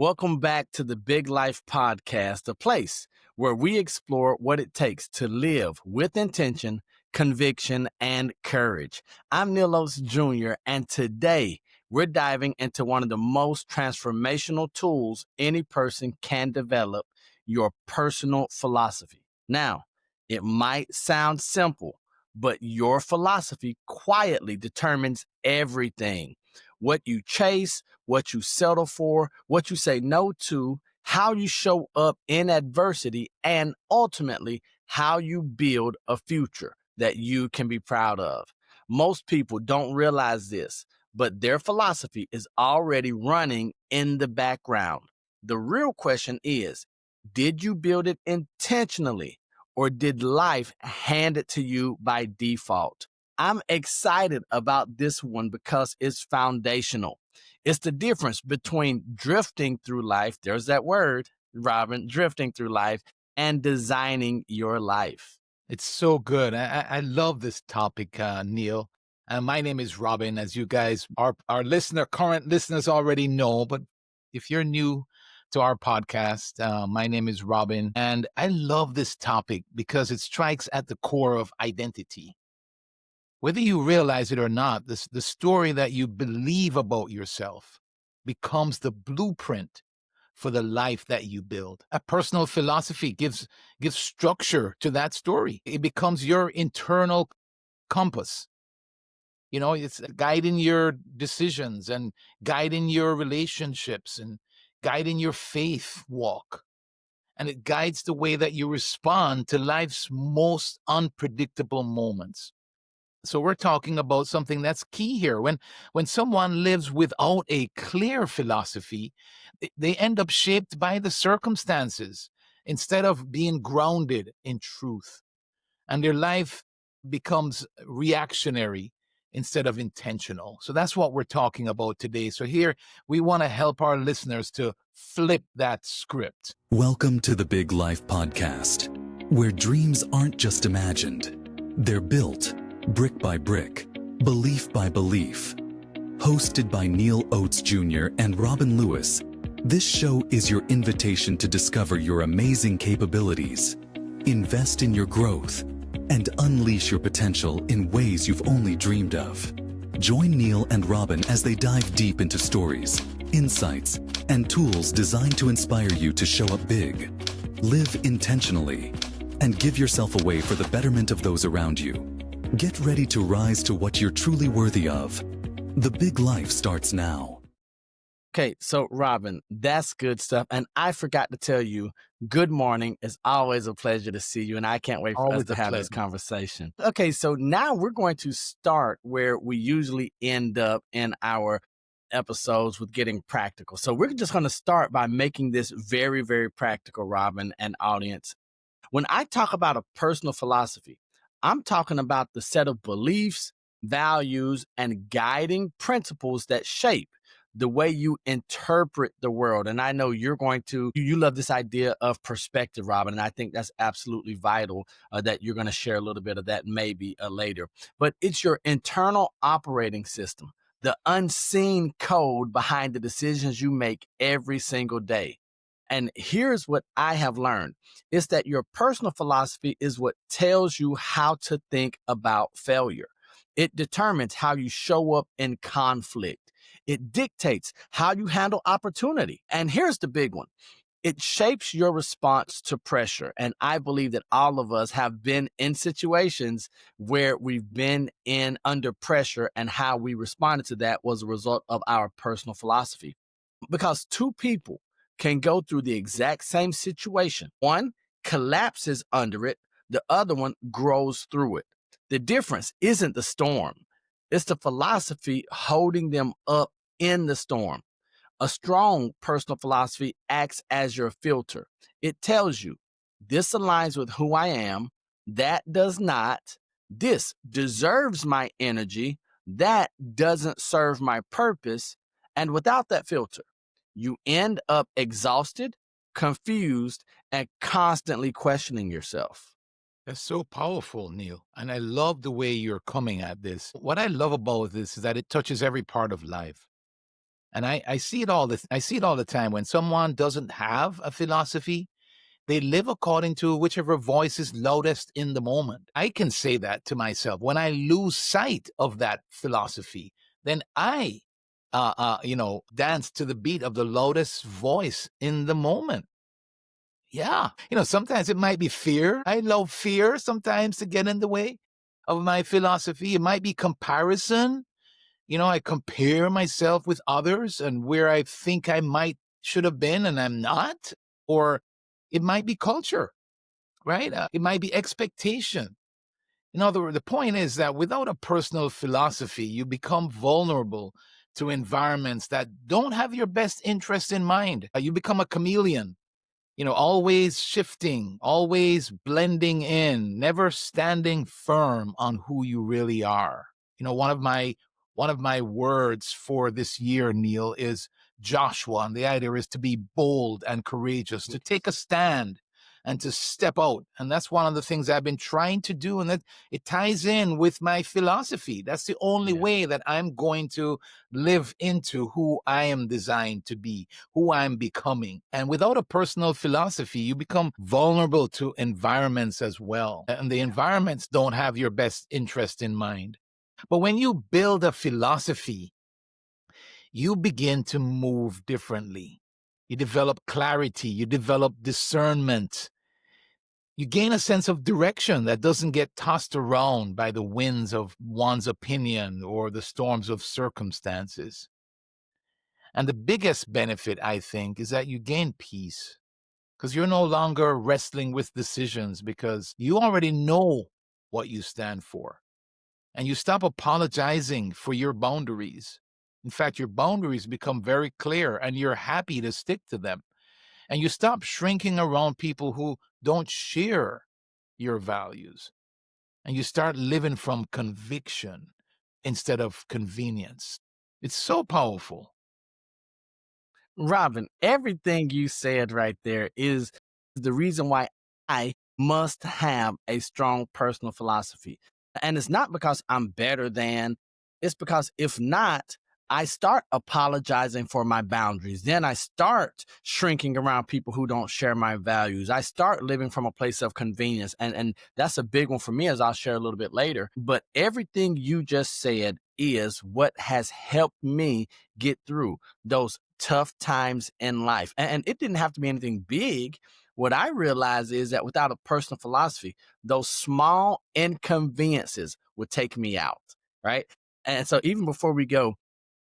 Welcome back to the Big Life Podcast, a place where we explore what it takes to live with intention, conviction, and courage. I'm Neal Oates Jr., and today we're diving into one of the most transformational tools any person can develop, your personal philosophy. Now, it might sound simple, but your philosophy quietly determines everything. What you chase, what you settle for, what you say no to, how you show up in adversity, and ultimately how you build a future that you can be proud of. Most people don't realize this, but their philosophy is already running in the background. The real question is, did you build it intentionally, or did life hand it to you by default? I'm excited about this one because it's foundational. It's the difference between drifting through life, there's that word, Robin, drifting through life, and designing your life. It's so good. I love this topic, Neal. My name is Robin, as you guys, our current listeners already know. But if you're new to our podcast, my name is Robin, and I love this topic because it strikes at the core of identity. Whether you realize it or not, the story that you believe about yourself becomes the blueprint for the life that you build. A personal philosophy gives structure to that story. It becomes your internal compass. You know, it's guiding your decisions and guiding your relationships and guiding your faith walk. And it guides the way that you respond to life's most unpredictable moments. So we're talking about something that's key here. When someone lives without a clear philosophy, they end up shaped by the circumstances instead of being grounded in truth. And their life becomes reactionary instead of intentional. So that's what we're talking about today. So here we want to help our listeners to flip that script. Welcome to the Big Life Podcast, where dreams aren't just imagined, they're built brick by brick, belief by belief. Hosted by Neal Oates Jr. and Robin Lewis, this show is your invitation to discover your amazing capabilities, invest in your growth, and unleash your potential in ways you've only dreamed of. Join Neal and Robin as they dive deep into stories, insights, and tools designed to inspire you to show up big, live intentionally, and give yourself away for the betterment of those around you. Get ready to rise to what you're truly worthy of. The Big Life starts now. Okay, so Robin, that's good stuff. And I forgot to tell you, good morning. It's always a pleasure to see you, and I can't wait for us Always to a have this pleasure. conversation. Okay, so now we're going to start where we usually end up in our episodes with getting practical. So we're just going to start by making this very, very practical, Robin and audience. When I talk about a personal philosophy, I'm talking about the set of beliefs, values, and guiding principles that shape the way you interpret the world. And I know you love this idea of perspective, Robin, and I think that's absolutely vital that you're going to share a little bit of that maybe later. But it's your internal operating system, the unseen code behind the decisions you make every single day. And here's what I have learned. It's that your personal philosophy is what tells you how to think about failure. It determines how you show up in conflict. It dictates how you handle opportunity. And here's the big one. It shapes your response to pressure. And I believe that all of us have been in situations where we've been under pressure, and how we responded to that was a result of our personal philosophy. Because two people can go through the exact same situation. One collapses under it, the other one grows through it. The difference isn't the storm, it's the philosophy holding them up in the storm. A strong personal philosophy acts as your filter. It tells you, this aligns with who I am, that does not, this deserves my energy, that doesn't serve my purpose. And without that filter, you end up exhausted, confused, and constantly questioning yourself. That's so powerful, Neal. And I love the way you're coming at this. What I love about this is that it touches every part of life. And I see it I see it all the time. When someone doesn't have a philosophy, they live according to whichever voice is loudest in the moment. I can say that to myself. When I lose sight of that philosophy, then I, dance to the beat of the loudest voice in the moment. Yeah. Sometimes it might be fear. I love fear sometimes to get in the way of my philosophy. It might be comparison. I compare myself with others and where I think I might should have been and I'm not. Or it might be culture, right? It might be expectation. In other words, the point is that without a personal philosophy, you become vulnerable to environments that don't have your best interest in mind. You become a chameleon, always shifting, always blending in, never standing firm on who you really are. One of my words for this year, Neal, is Joshua. And the idea is to be bold and courageous, to take a stand and to step out. And that's one of the things I've been trying to do. And that it ties in with my philosophy. That's the only Yeah. way that I'm going to live into who I am designed to be, who I'm becoming. And without a personal philosophy, you become vulnerable to environments as well. And the environments don't have your best interest in mind. But when you build a philosophy, you begin to move differently. You develop clarity, you develop discernment. You gain a sense of direction that doesn't get tossed around by the winds of one's opinion or the storms of circumstances. And the biggest benefit, I think, is that you gain peace because you're no longer wrestling with decisions because you already know what you stand for. And you stop apologizing for your boundaries. In fact, your boundaries become very clear and you're happy to stick to them. And you stop shrinking around people who don't share your values. And you start living from conviction instead of convenience. It's so powerful. Robin, everything you said right there is the reason why I must have a strong personal philosophy. And it's not because I'm better than, it's because if not, I start apologizing for my boundaries. Then I start shrinking around people who don't share my values. I start living from a place of convenience. And that's a big one for me, as I'll share a little bit later. But everything you just said is what has helped me get through those tough times in life. And it didn't have to be anything big. What I realized is that without a personal philosophy, those small inconveniences would take me out. Right. And so even before we go,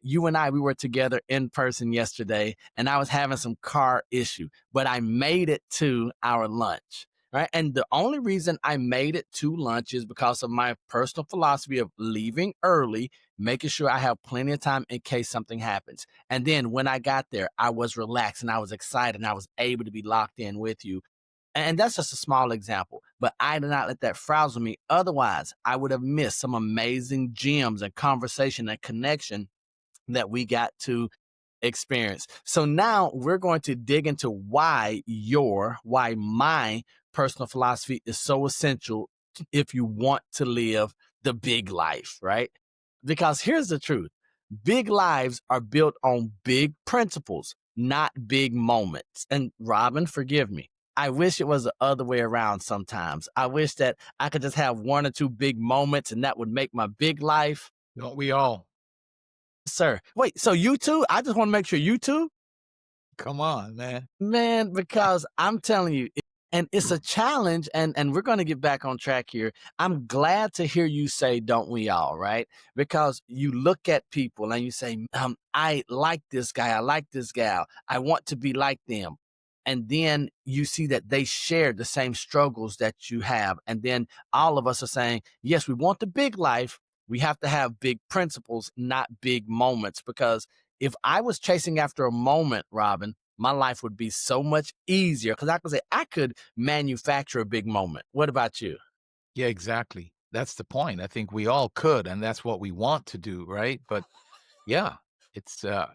you and I, we were together in person yesterday, and I was having some car issue, but I made it to our lunch. Right. And the only reason I made it to lunch is because of my personal philosophy of leaving early, making sure I have plenty of time in case something happens. And then when I got there, I was relaxed and I was excited and I was able to be locked in with you. And that's just a small example, but I did not let that frazzle me. Otherwise, I would have missed some amazing gems and conversation and connection that we got to experience. So now we're going to dig into why my personal philosophy is so essential if you want to live the big life, right? Because here's the truth. Big lives are built on big principles, not big moments. And Robin, forgive me. I wish it was the other way around sometimes. I wish that I could just have one or two big moments and that would make my big life. Don't we all? Sir, wait, so you too? I just want to make sure you too? Come on, man. Man, because I'm telling you, and it's a challenge, and we're going to get back on track here. I'm glad to hear you say, don't we all, right? Because you look at people and you say, I like this guy, I like this gal, I want to be like them. And then you see that they share the same struggles that you have. And then all of us are saying, yes, we want the big life. We have to have big principles, not big moments. Because if I was chasing after a moment, Robin, my life would be so much easier because I could say I could manufacture a big moment. What about you? Yeah, exactly. That's the point. I think we all could, and that's what we want to do, right? But yeah, it's a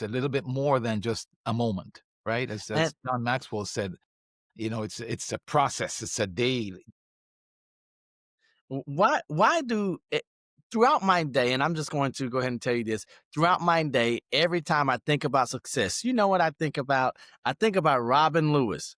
little bit more than just a moment, right? As And John Maxwell said, it's a process, it's a daily. why do throughout my day, and I'm just going to go ahead and tell you this, throughout my day, every time I think about success, you know what I think about? I think about Robin Lewis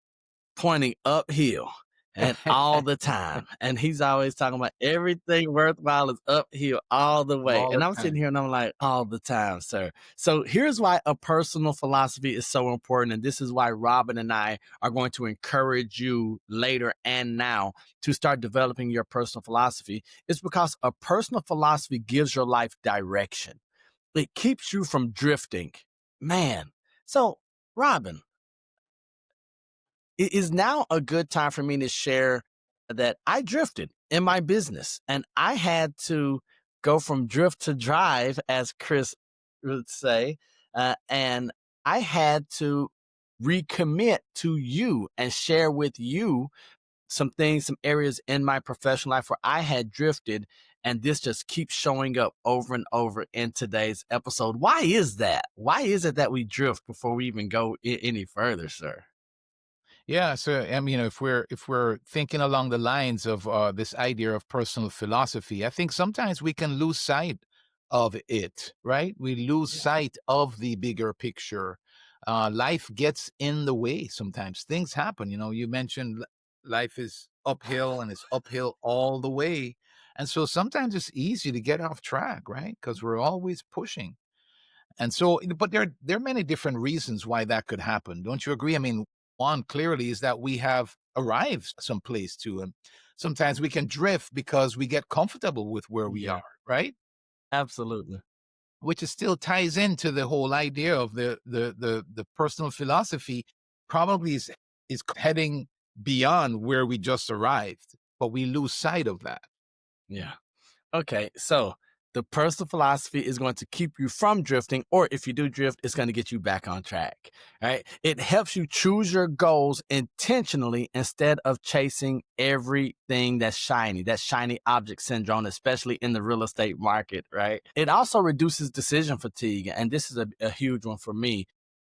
pointing uphill and all the time. And he's always talking about everything worthwhile is uphill all the way. All And the I'm sitting time. here and I'm like, all the time, sir. So here's why a personal philosophy is so important. And this is why Robin and I are going to encourage you later and now to start developing your personal philosophy. It's because a personal philosophy gives your life direction. It keeps you from drifting. Man. So, Robin, it is now a good time for me to share that I drifted in my business and I had to go from drift to drive, as Chris would say. And I had to recommit to you and share with you some things, some areas in my professional life where I had drifted. And this just keeps showing up over and over in today's episode. Why is that? Why is it that we drift before we even go any further, sir? Yeah, so I mean, if we're thinking along the lines of this idea of personal philosophy, I think sometimes we can lose sight of it, right? We lose sight of the bigger picture. Life gets in the way sometimes. Things happen. You mentioned life is uphill and it's uphill all the way, and so sometimes it's easy to get off track, right? Because we're always pushing. And so, but there are many different reasons why that could happen. Don't you agree? I mean, one clearly is that we have arrived someplace to, and sometimes we can drift because we get comfortable with where we Yeah, are, right? absolutely. Which is still ties into the whole idea of the personal philosophy. Probably is heading beyond where we just arrived, but we lose sight of that. Yeah. Okay, so the personal philosophy is going to keep you from drifting, or if you do drift, it's going to get you back on track. Right? It helps you choose your goals intentionally instead of chasing everything that's shiny object syndrome, especially in the real estate market. Right? It also reduces decision fatigue, and this is a huge one for me.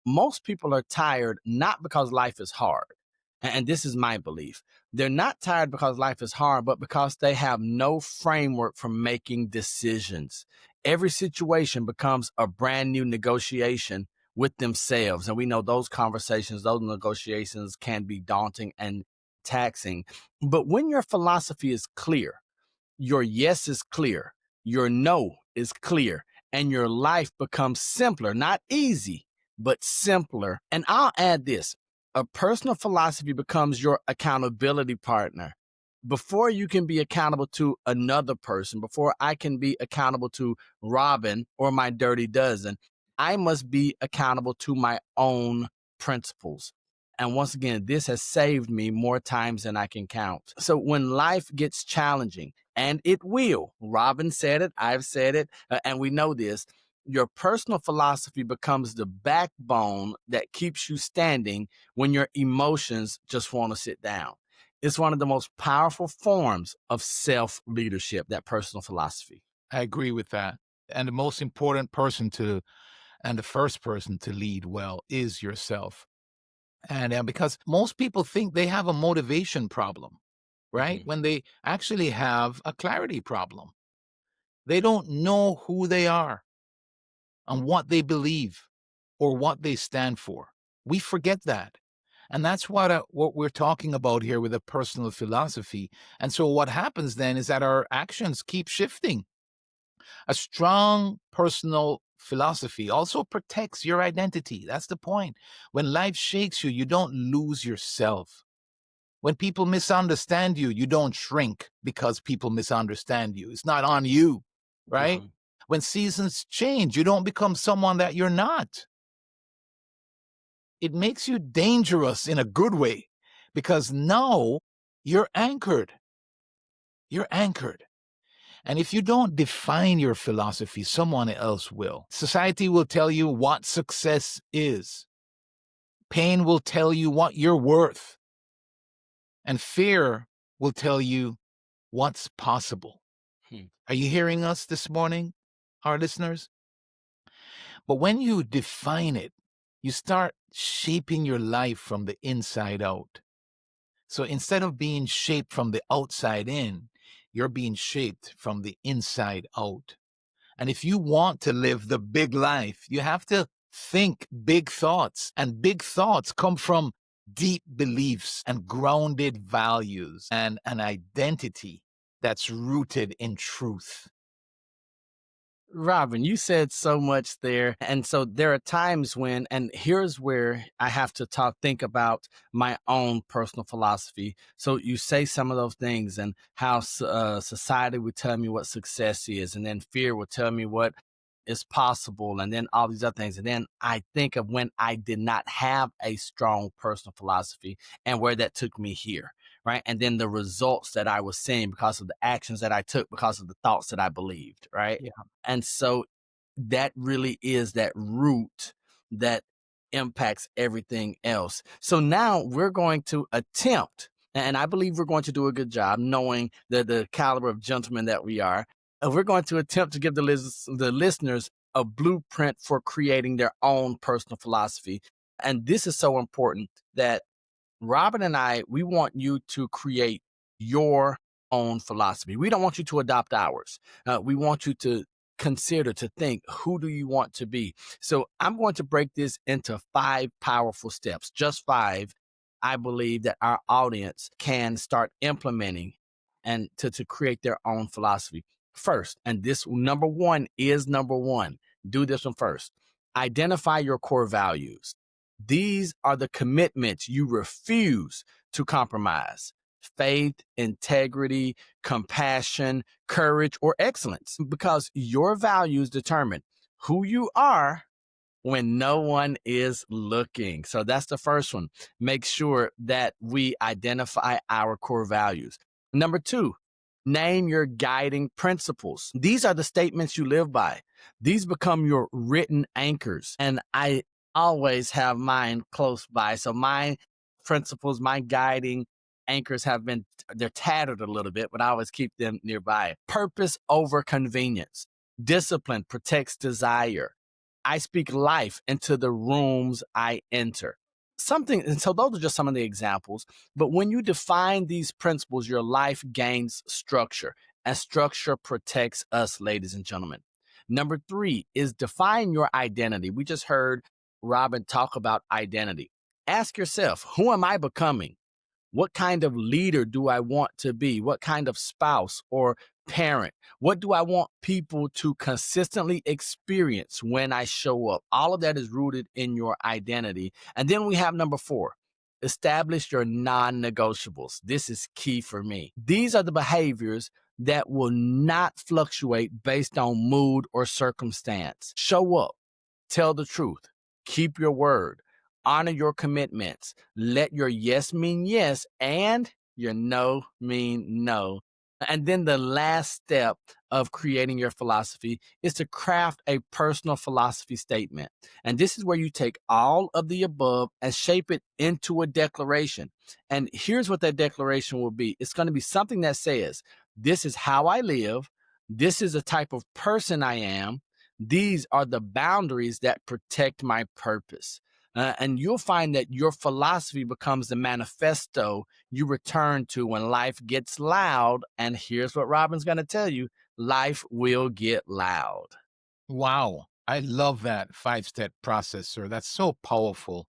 Most people are tired not because life is hard, and this is my belief. They're not tired because life is hard, but because they have no framework for making decisions. Every situation becomes a brand new negotiation with themselves. And we know those conversations, those negotiations can be daunting and taxing. But when your philosophy is clear, your yes is clear, your no is clear, and your life becomes simpler, not easy, but simpler. And I'll add this: a personal philosophy becomes your accountability partner. Before you can be accountable to another person, before I can be accountable to Robin or my dirty dozen, I must be accountable to my own principles. And once again, this has saved me more times than I can count. So when life gets challenging, and it will, Robin said it, I've said it, and we know this, your personal philosophy becomes the backbone that keeps you standing when your emotions just want to sit down. It's one of the most powerful forms of self leadership, that personal philosophy. I agree with that. And the most important person and the first person to lead well is yourself. And because most people think they have a motivation problem, right? Mhm. When they actually have a clarity problem. They don't know who they are and what they believe or what they stand for. We forget that. And that's what we're talking about here with a personal philosophy. And so what happens then is that our actions keep shifting. A strong personal philosophy also protects your identity. That's the point. When life shakes you, you don't lose yourself. When people misunderstand you, you don't shrink because people misunderstand you. It's not on you, right? Mhm. When seasons change, you don't become someone that you're not. It makes you dangerous in a good way because now you're anchored. You're anchored. And if you don't define your philosophy, someone else will. Society will tell you what success is. Pain will tell you what you're worth. And fear will tell you what's possible. Hmm. Are you hearing us this morning, our listeners? But when you define it, you start shaping your life from the inside out. So instead of being shaped from the outside in, you're being shaped from the inside out. And if you want to live the big life, you have to think big thoughts. And big thoughts come from deep beliefs and grounded values and an identity that's rooted in truth. Robin, you said so much there. And so there are times when, and here's where I have to think about my own personal philosophy. So you say some of those things and how society would tell me what success is, and then fear would tell me what is possible, and then all these other things. And then I think of when I did not have a strong personal philosophy and where that took me here. Right. And then the results that I was seeing because of the actions that I took, because of the thoughts that I believed. Right. Yeah. And so that really is that root that impacts everything else. So now we're going to attempt, and I believe we're going to do a good job knowing the caliber of gentlemen that we are. We're going to attempt to give the listeners a blueprint for creating their own personal philosophy. And this is so important that Robin and I, we want you to create your own philosophy. We don't want you to adopt ours. We want you to consider, to think, who do you want to be? So I'm going to break this into 5 powerful steps, just 5. I believe that our audience can start implementing and to create their own philosophy. First, and this number 1 is number 1. Do this one first. Identify your core values. These are the commitments you refuse to compromise: faith, integrity, compassion, courage, or excellence, because your values determine who you are when no one is looking. So that's the first one. Make sure that we identify our core values. Number 2, name your guiding principles. These are the statements you live by. These become your written anchors. And I always have mine close by. So my principles, my guiding anchors they're tattered a little bit, but I always keep them nearby. Purpose over convenience. Discipline protects desire. I speak life into the rooms I enter. And so those are just some of the examples. But when you define these principles, your life gains structure, and structure protects us, ladies and gentlemen. Number 3 is define your identity. We just heard Robin talk about identity. Ask yourself, who am I becoming? What kind of leader do I want to be? What kind of spouse or parent? What do I want people to consistently experience when I show up? All of that is rooted in your identity. And then we have number 4, establish your non-negotiables. This is key for me. These are the behaviors that will not fluctuate based on mood or circumstance. Show up, tell the truth, keep your word, honor your commitments, let your yes mean yes and your no mean no. And then the last step of creating your philosophy is to craft a personal philosophy statement. And this is where you take all of the above and shape it into a declaration. And here's what that declaration will be. It's going to be something that says, this is how I live. This is the type of person I am. These are the boundaries that protect my purpose. And you'll find that your philosophy becomes the manifesto you return to when life gets loud. And here's what Robin's going to tell you: life will get loud. Wow. I love that 5-step process, sir. That's so powerful.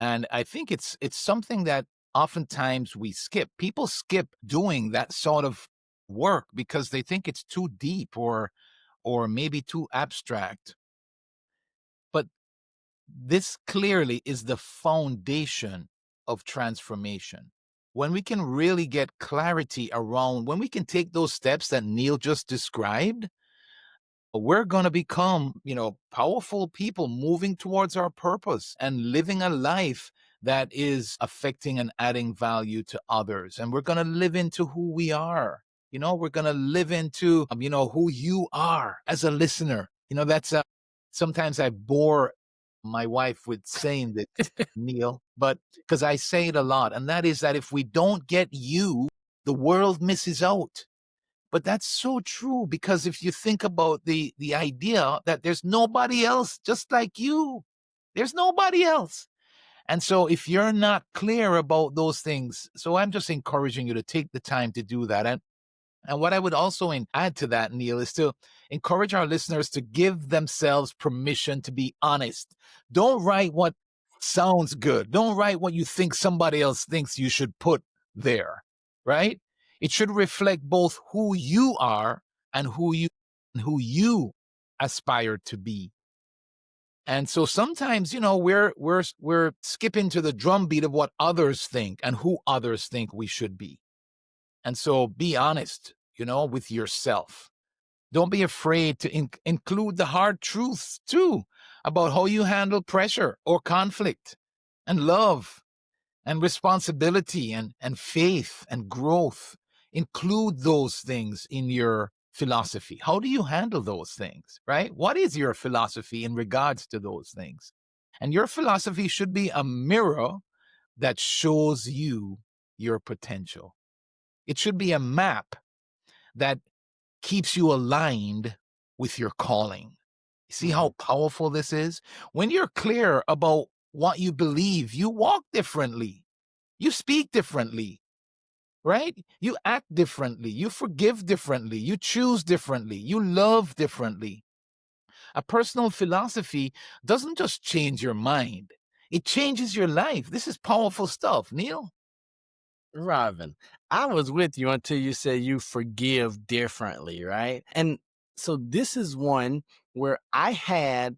And I think it's something that oftentimes we skip. People skip doing that sort of work because they think it's too deep or maybe too abstract. But this clearly is the foundation of transformation. When we can really get clarity around, when we can take those steps that Neal just described, we're going to become, powerful people moving towards our purpose and living a life that is affecting and adding value to others. And we're going to live into who we are. We're going to live into, who you are as a listener. That's sometimes I bore my wife with saying this, Neal, but because I say it a lot, and that is that if we don't get you, the world misses out. But that's so true, because if you think about the idea that there's nobody else just like you, there's nobody else. And so if you're not clear about those things, so I'm just encouraging you to take the time to do that. And what I would also add to that, Neal, is to encourage our listeners to give themselves permission to be honest. Don't write what sounds good. Don't write what you think somebody else thinks you should put there, right? It should reflect both who you are and who you aspire to be. And so sometimes, we're skipping to the drumbeat of what others think and who others think we should be. And so be honest, with yourself. Don't be afraid to include the hard truths too about how you handle pressure or conflict and love and responsibility and faith and growth. Include those things in your philosophy. How do you handle those things, right? What is your philosophy in regards to those things? And your philosophy should be a mirror that shows you your potential. It should be a map that keeps you aligned with your calling. See how powerful this is? When you're clear about what you believe, you walk differently, you speak differently, right? You act differently, you forgive differently, you choose differently, you love differently. A personal philosophy doesn't just change your mind, it changes your life. This is powerful stuff, Neal. Robin, I was with you until you said you forgive differently, right? And so this is one where I had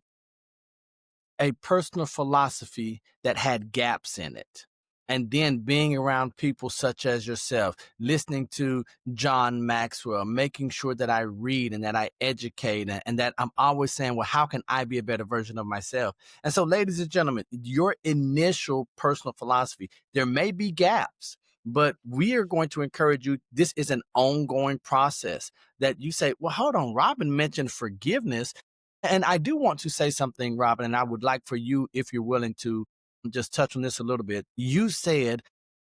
a personal philosophy that had gaps in it. And then being around people such as yourself, listening to John Maxwell, making sure that I read and that I educate and that I'm always saying, well, how can I be a better version of myself? And so, ladies and gentlemen, your initial personal philosophy, there may be gaps, but we are going to encourage you. This is an ongoing process that you say, well, hold on, Robin mentioned forgiveness. And I do want to say something, Robin, and I would like for you, if you're willing to just touch on this a little bit. You said,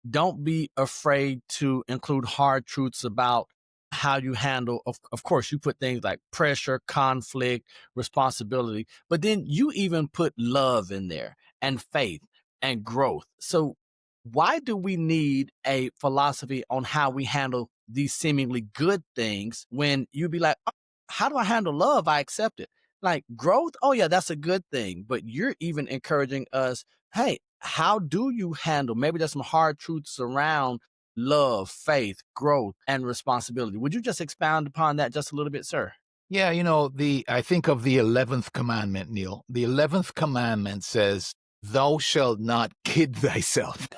don't be afraid to include hard truths about how you handle, of course, you put things like pressure, conflict, responsibility, but then you even put love in there and faith and growth. So why do we need a philosophy on how we handle these seemingly good things when you be like, oh, how do I handle love? I accept it. Like growth, oh yeah, that's a good thing. But you're even encouraging us, hey, how do you handle? Maybe there's some hard truths around love, faith, growth, and responsibility. Would you just expound upon that just a little bit, sir? Yeah, I think of the 11th commandment, Neal. The 11th commandment says, thou shalt not kid thyself.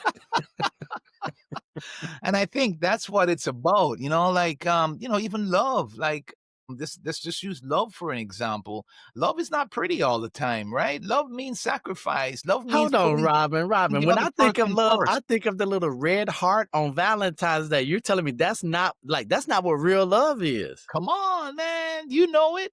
And I think that's what it's about, even love, like let's just use love for an example. Love is not pretty all the time, right? Love means sacrifice. Love means Hold on, putting Robin. Robin, the when other I think of person love, I first. think of the little red heart on Valentine's Day. You're telling me that's not what real love is. Come on, man. You know it.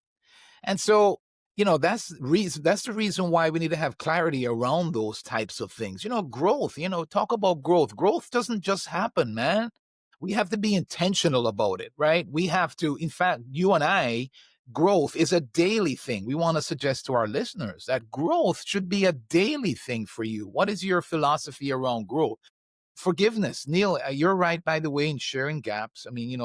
And so, that's the reason why we need to have clarity around those types of things. Growth, talk about growth. Growth doesn't just happen, man. We have to be intentional about it, right? We have to, in fact, you and I, growth is a daily thing. We want to suggest to our listeners that growth should be a daily thing for you. What is your philosophy around growth? Forgiveness. Neal, you're right, by the way, in sharing gaps. I mean,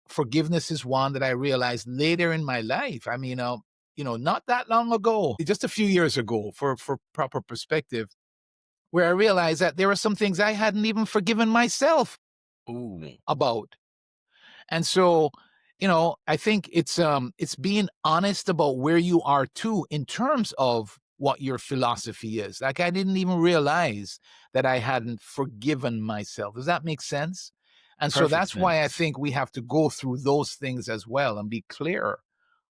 forgiveness is one that I realized later in my life. I mean, not that long ago, just a few years ago, for proper perspective, where I realized that there are some things I hadn't even forgiven myself Ooh. about. And so, I think it's being honest about where you are too in terms of what your philosophy is. Like I didn't even realize that I hadn't forgiven myself. Does that make sense? And so Perfect that's why I sense. think we have to go through those things as well and be clear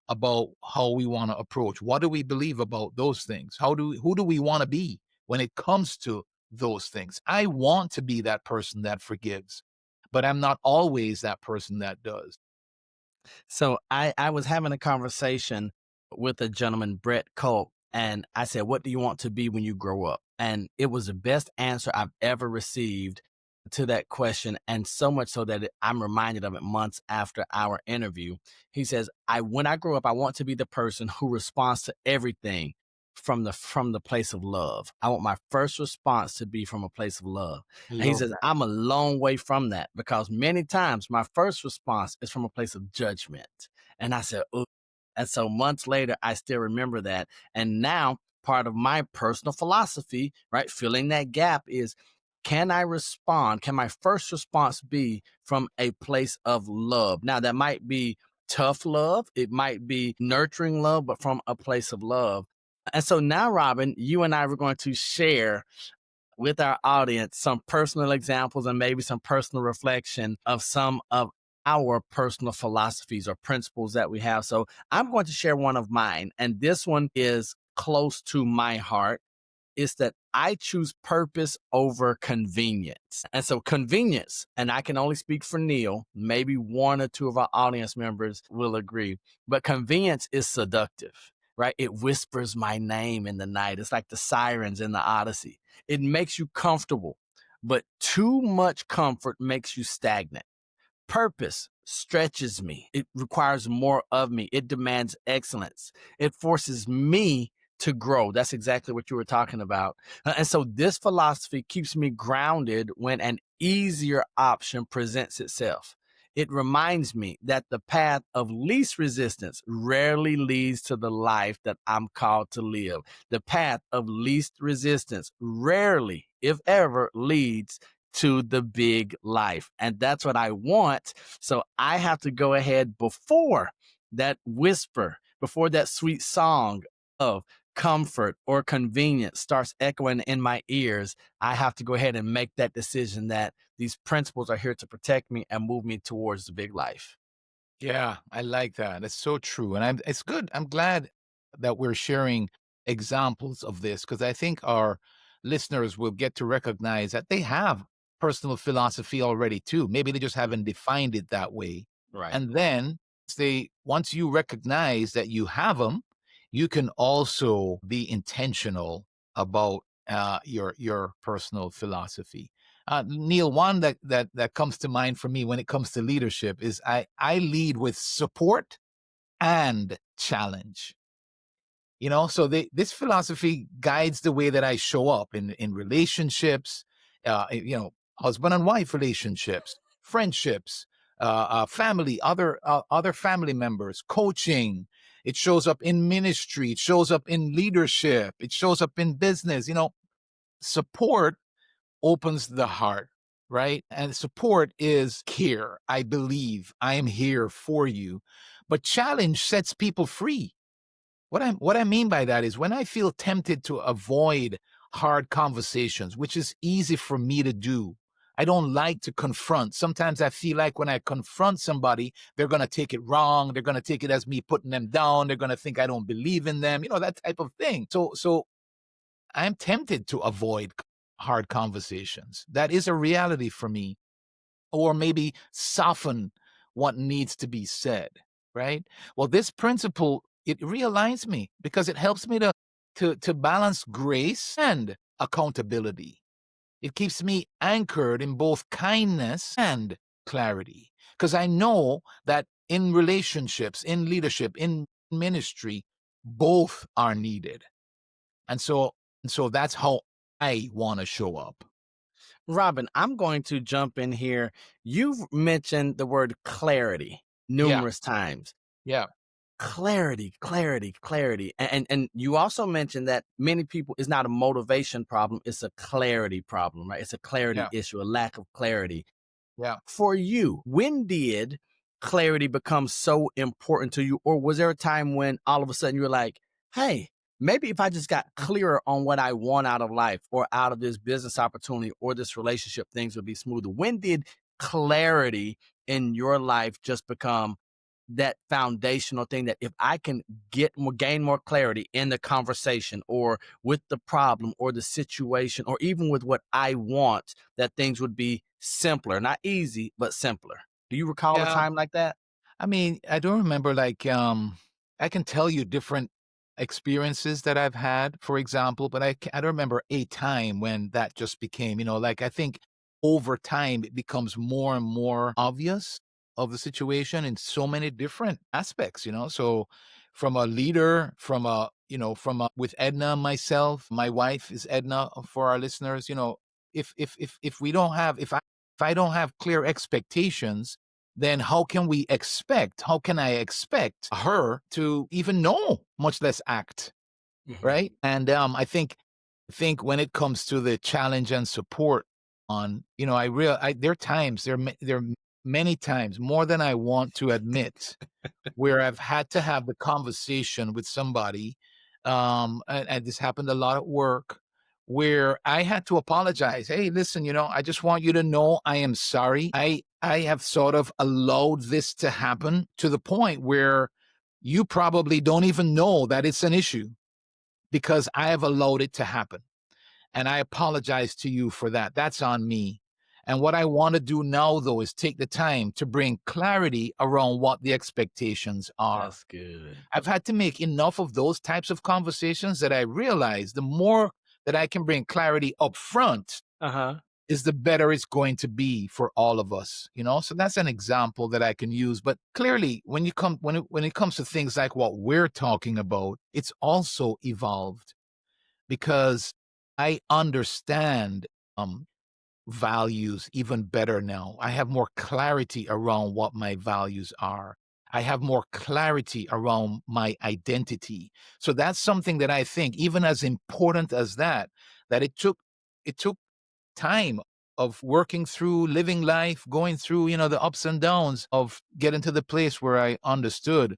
about how we want to approach. What do we believe about those things? Who do we want to be when it comes to those things? I want to be that person that forgives, but I'm not always that person that does. So I was having a conversation with a gentleman, Brett Culp, and I said, what do you want to be when you grow up? And it was the best answer I've ever received to that question. And so much so that I'm reminded of it months after our interview. He says, when I grow up, I want to be the person who responds to everything from the place of love. I want my first response to be from a place of love. I And he love says, that. I'm a long way from that because many times my first response is from a place of judgment. And I said, ooh. And so months later, I still remember that. And now part of my personal philosophy, right, filling that gap is, can I respond? Can my first response be from a place of love? Now, that might be tough love, it might be nurturing love, but from a place of love. And so now, Robin, you and I were going to share with our audience some personal examples and maybe some personal reflection of some of our personal philosophies or principles that we have. So I'm going to share one of mine, and this one is close to my heart. Is that I choose purpose over convenience. And so convenience, and I can only speak for Neal, maybe one or two of our audience members will agree, but convenience is seductive, right? It whispers my name in the night. It's like the sirens in the Odyssey. It makes you comfortable, but too much comfort makes you stagnant. Purpose stretches me. It requires more of me. It demands excellence. It forces me to grow. That's exactly what you were talking about. And so this philosophy keeps me grounded when an easier option presents itself. It reminds me that the path of least resistance rarely leads to the life that I'm called to live. The path of least resistance rarely, if ever, leads to the big life. And that's what I want. So I have to go ahead before that whisper, before that sweet song of comfort or convenience starts echoing in my ears. I have to go ahead and make that decision that these principles are here to protect me and move me towards the big life. Yeah, I like that. That's so true. And it's good. I'm glad that we're sharing examples of this because I think our listeners will get to recognize that they have personal philosophy already too. Maybe they just haven't defined it that way. Right. And then once you recognize that you have them, you can also be intentional about your personal philosophy. Neal, one that comes to mind for me when it comes to leadership is I lead with support and challenge. So this philosophy guides the way that I show up in relationships, husband and wife relationships, friendships, family, other family members, coaching. It shows up in ministry. It shows up in leadership. It shows up in business. Support opens the heart, right? And support is care. I believe I am here for you. But challenge sets people free. What I mean by that is when I feel tempted to avoid hard conversations, which is easy for me to do. I don't like to confront. Sometimes I feel like when I confront somebody, they're going to take it wrong. They're going to take it as me putting them down. They're going to think I don't believe in them, that type of thing. So I'm tempted to avoid hard conversations. That is a reality for me. Or maybe soften what needs to be said, right? Well, this principle, it realigns me because it helps me to balance grace and accountability. It keeps me anchored in both kindness and clarity because I know that in relationships, in leadership, in ministry, both are needed. And so that's how I want to show up. Robin, I'm going to jump in here. You've mentioned the word clarity Yeah, numerous times. yeah, Clarity, clarity, clarity. And you also mentioned that many people, it's not a motivation problem, it's a clarity problem, right? It's a clarity yeah, issue, a lack of clarity. yeah. For you, when did clarity become so important to you? Or was there a time when all of a sudden you were like, hey, maybe if I just got clearer on what I want out of life or out of this business opportunity or this relationship, things would be smoother? When did clarity in your life just become that foundational thing that if I can gain more clarity in the conversation or with the problem or the situation or even with what I want, that things would be simpler, not easy, but simpler? Do you recall a Yeah. time like that? I mean, I don't remember I can tell you different experiences that I've had, for example, but I don't remember a time when that just became, I think over time it becomes more and more obvious of the situation in so many different aspects. So from a leader, from a, with Edna, myself, my wife is Edna for our listeners, if we don't have, if I don't have clear expectations, then how can I expect her to even know, much less act? Mhm. Right. And I think when it comes to the challenge and support on, there are times, there are many times, more than I want to admit, where I've had to have the conversation with somebody, and this happened a lot at work, where I had to apologize. Hey, listen, I just want you to know I am sorry. I have sort of allowed this to happen to the point where you probably don't even know that it's an issue because I have allowed it to happen. And I apologize to you for that. That's on me. And what I want to do now, though, is take the time to bring clarity around what the expectations are. That's good. I've had to make enough of those types of conversations that I realize the more that I can bring clarity up front Uh-huh. is the better it's going to be for all of us, So that's an example that I can use. But clearly, when it comes to things like what we're talking about, it's also evolved because I understand values even better now. I have more clarity around what my values are. I have more clarity around my identity. So that's something that I think, even as important as that it took time of working through, living life, going through, the ups and downs of getting to the place where I understood,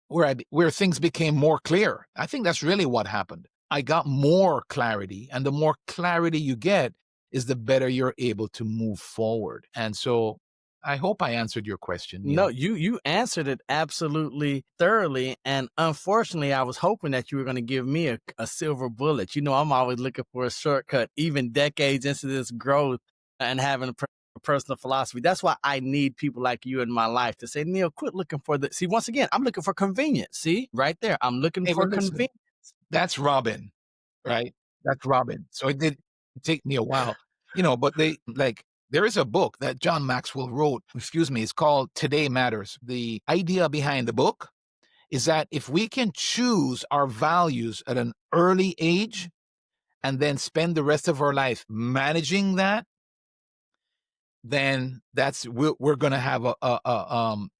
where things became more clear. I think that's really what happened. I got more clarity, and the more clarity you get is the better you're able to move forward. And so I hope I answered your question, No, Neal. you answered it absolutely thoroughly, and unfortunately, I was hoping that you were going to give me a silver bullet. I'm always looking for a shortcut, even decades into this growth and having a personal philosophy. That's why I need people like you in my life to say, Neil, quit looking for the. See, once again, I'm looking for convenience. See, right there, I'm looking Hey, for but listen, convenience. that's Robin, right? That's Robin. So it did take me a while, but there is a book that John Maxwell wrote, it's called Today Matters. The idea behind the book is that if we can choose our values at an early age and then spend the rest of our life managing that, then we're going to have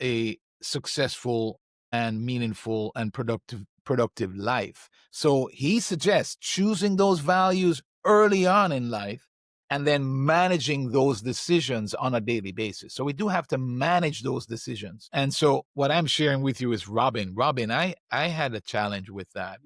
a successful and meaningful and productive life. So he suggests choosing those values early on in life and then managing those decisions on a daily basis. So we do have to manage those decisions. And so what I'm sharing with you is Robin. Robin, I had a challenge with that,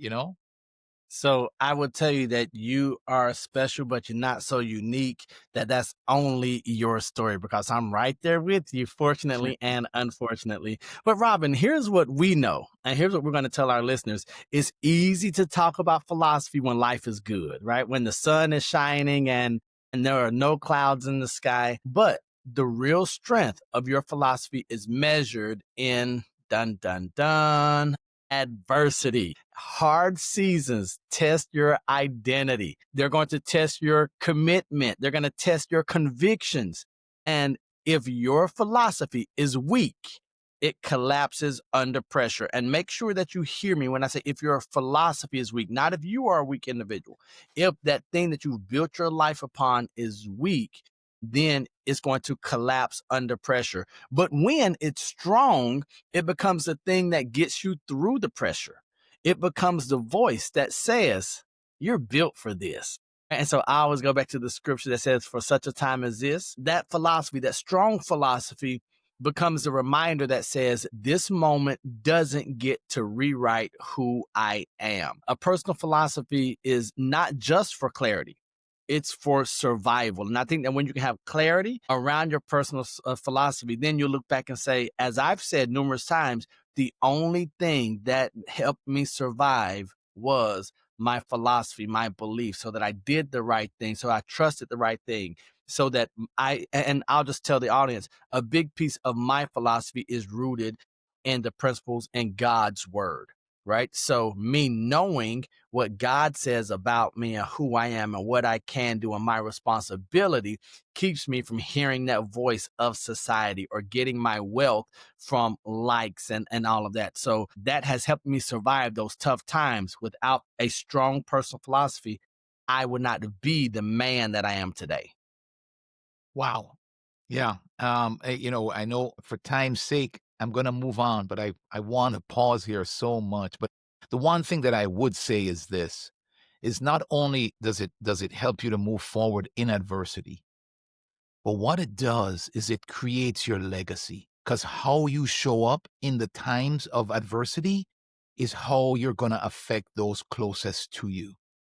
So I would tell you that you are special, but you're not so unique that that's only your story because I'm right there with you, fortunately and unfortunately. But Robin, here's what we know, and here's what we're going to tell our listeners. It's easy to talk about philosophy when life is good, right? When the sun is shining and there are no clouds in the sky. But the real strength of your philosophy is measured in dun dun dun adversity. Hard seasons test your identity. They're going to test your commitment. They're going to test your convictions. And if your philosophy is weak, it collapses under pressure. And make sure that you hear me when I say if your philosophy is weak, not if you are a weak individual. If that thing that you've built your life upon is weak, then it's going to collapse under pressure. But when it's strong, it becomes the thing that gets you through the pressure. It becomes the voice that says, you're built for this. And so I always go back to the scripture that says, for such a time as this, that philosophy, that strong philosophy becomes a reminder that says, this moment doesn't get to rewrite who I am. A personal philosophy is not just for clarity. It's for survival. And I think that when you can have clarity around your personal philosophy, then you'll look back and say, as I've said numerous times, the only thing that helped me survive was my philosophy, my belief, so that I did the right thing, so I trusted the right thing, so that and I'll just tell the audience, a big piece of my philosophy is rooted in the principles in God's word. right? So me knowing what God says about me and who I am and what I can do and my responsibility keeps me from hearing that voice of society or getting my wealth from likes and all of that. So that has helped me survive those tough times. Without a strong personal philosophy, I would not be the man that I am today. Wow. Yeah. I know for time's sake, I'm going to move on, but I want to pause here so much. But the one thing that I would say is this is not only does it help you to move forward in adversity, but what it does is it creates your legacy. Because how you show up in the times of adversity is how you're going to affect those closest to you.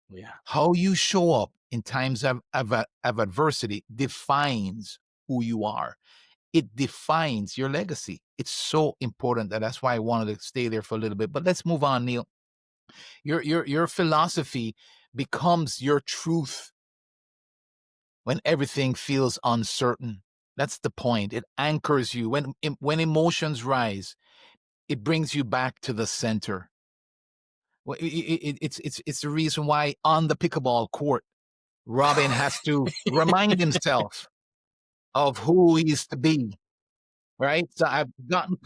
Yeah. How you show up in times of adversity defines who you are. It defines your legacy. It's so important that's why I wanted to stay there for a little bit. But let's move on, Neal. Your philosophy becomes your truth when everything feels uncertain. That's the point. It anchors you when emotions rise. It brings you back to the center. Well, it's the reason why on the pickleball court, Robin has to remind himself of who he is to be, right? So I've gotten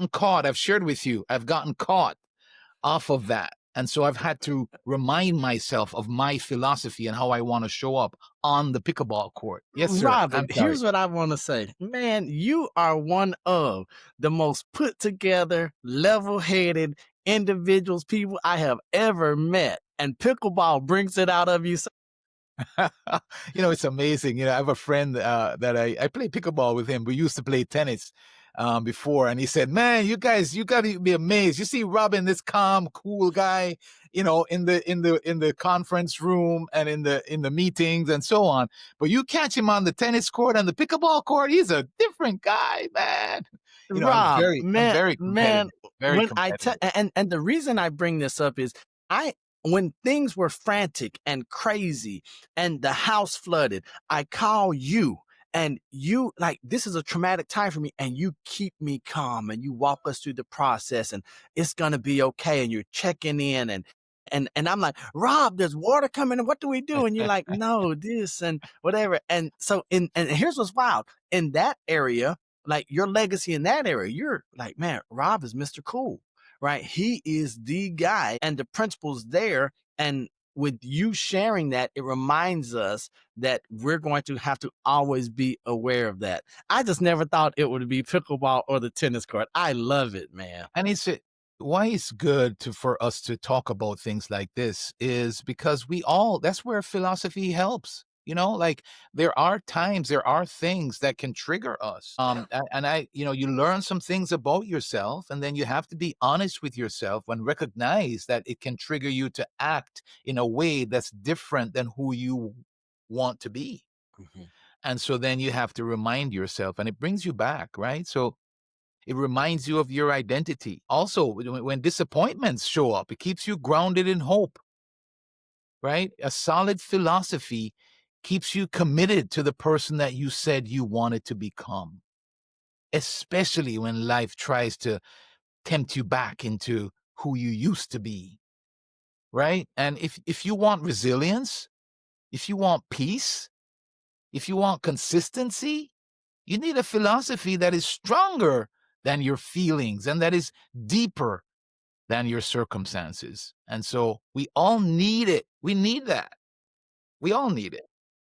caught. I've shared with you. I've gotten caught off of that. And so I've had to remind myself of my philosophy and how I want to show up on the pickleball court. Yes, sir. Robin, I'm sorry. here's what I want to say. Man, you are one of the most put together, level headed individuals, people I have ever met. And pickleball brings it out of you. It's amazing. I have a friend that I play pickleball with him. We used to play tennis before, and he said, "Man, you guys, you got to be amazed. You see Robin, this calm, cool guy, in the conference room and in the meetings and so on. But you catch him on the tennis court and the pickleball court, he's a different guy, man. Rob, I'm man, very man, competitive, very when I tell, competitive. and the reason I bring this up is I, when things were frantic and crazy and the house flooded, I call you and you like, this is a traumatic time for me. And you keep me calm and you walk us through the process and it's going to be okay. And you're checking in and I'm like, Rob, there's water coming. And what do we do? And you're like, no, this and whatever. And so and here's what's wild in that area, like your legacy in that area, you're like, man, Rob is Mr. Cool, right? He is the guy and the principle's there. And with you sharing that, it reminds us that we're going to have to always be aware of that. I just never thought it would be pickleball or the tennis court. I love it, man. And why it's good for us to talk about things like this is because that's where philosophy helps. Like there are times, there are things that can trigger us. You learn some things about yourself, and then you have to be honest with yourself and recognize that it can trigger you to act in a way that's different than who you want to be. Mhm. And so then you have to remind yourself, and it brings you back, right? So it reminds you of your identity. Also, when disappointments show up, it keeps you grounded in hope, right? A solid philosophy keeps you committed to the person that you said you wanted to become, especially when life tries to tempt you back into who you used to be, right? And if you want resilience, if you want peace, if you want consistency, you need a philosophy that is stronger than your feelings and that is deeper than your circumstances. And so we all need it. We need that. We all need it.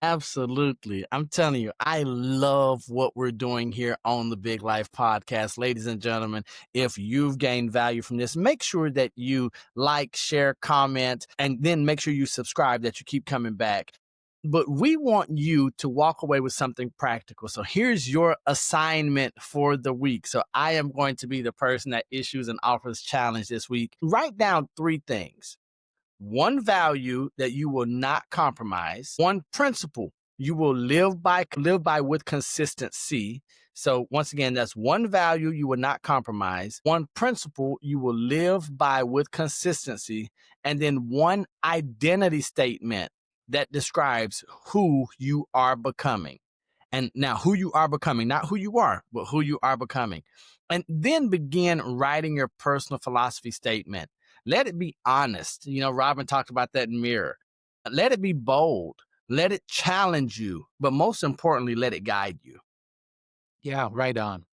Absolutely. I'm telling you, I love what we're doing here on the Big Life Podcast. Ladies and gentlemen, if you've gained value from this, make sure that you like, share, comment, and then make sure you subscribe, that you keep coming back. But we want you to walk away with something practical. So here's your assignment for the week. So I am going to be the person that issues and offers challenge this week. Write down 3 things. One value that you will not compromise, one principle you will live by with consistency. So once again, that's one value you will not compromise, one principle you will live by with consistency, and then one identity statement that describes who you are becoming. And now who you are becoming, not who you are, but who you are becoming. And then begin writing your personal philosophy statement. Let it be honest. Robin talked about that mirror. Let it be bold. Let it challenge you. But most importantly, let it guide you. Yeah, right on.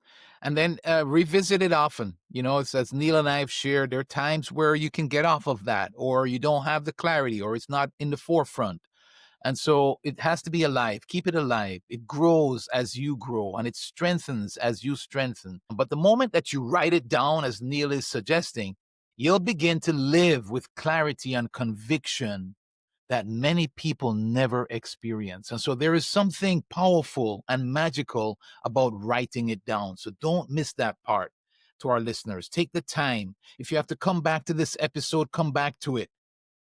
And then revisit it often. It's as Neal and I have shared, there are times where you can get off of that, or you don't have the clarity, or it's not in the forefront. And so it has to be alive. Keep it alive. It grows as you grow, and it strengthens as you strengthen. But the moment that you write it down, as Neal is suggesting, you'll begin to live with clarity and conviction that many people never experience. And so there is something powerful and magical about writing it down. So don't miss that part. To our listeners, take the time. If you have to come back to this episode, come back to it.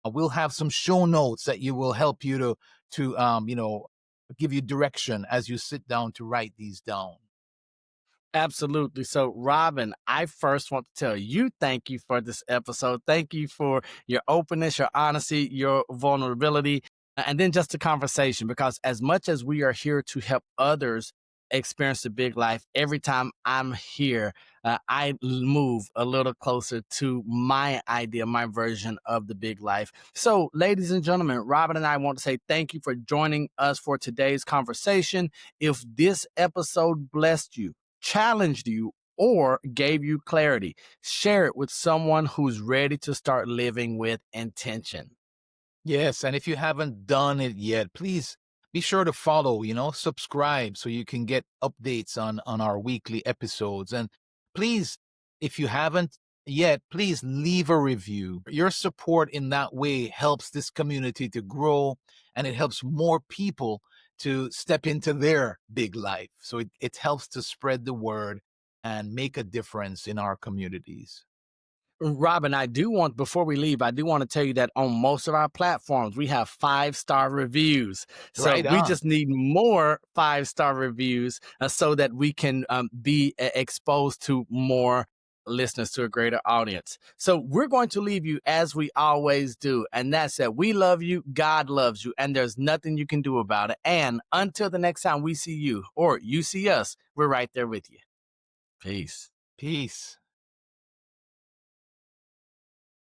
We'll have some show notes that you will help you to give you direction as you sit down to write these down. Absolutely. So, Robin, I first want to tell you thank you for this episode. Thank you for your openness, your honesty, your vulnerability, and then just the conversation. Because as much as we are here to help others experience the big life, every time I'm here, I move a little closer to my idea, my version of the big life. So, ladies and gentlemen, Robin and I want to say thank you for joining us for today's conversation. If this episode blessed you, challenged you, or gave you clarity, share it with someone who's ready to start living with intention. Yes, and if you haven't done it yet, please be sure to follow, subscribe so you can get updates on our weekly episodes. And please, if you haven't yet, please leave a review. Your support in that way helps this community to grow, and it helps more people to step into their big life. So it helps to spread the word and make a difference in our communities. Robin, before we leave, I do want to tell you that on most of our platforms, we have 5-star reviews. So Right we on. just need more 5-star reviews so that we can be exposed to more listeners, to a greater audience. So we're going to leave you as we always do. And that's that we love you, God loves you, and there's nothing you can do about it. And until the next time we see you or you see us, we're right there with you. Peace. Peace.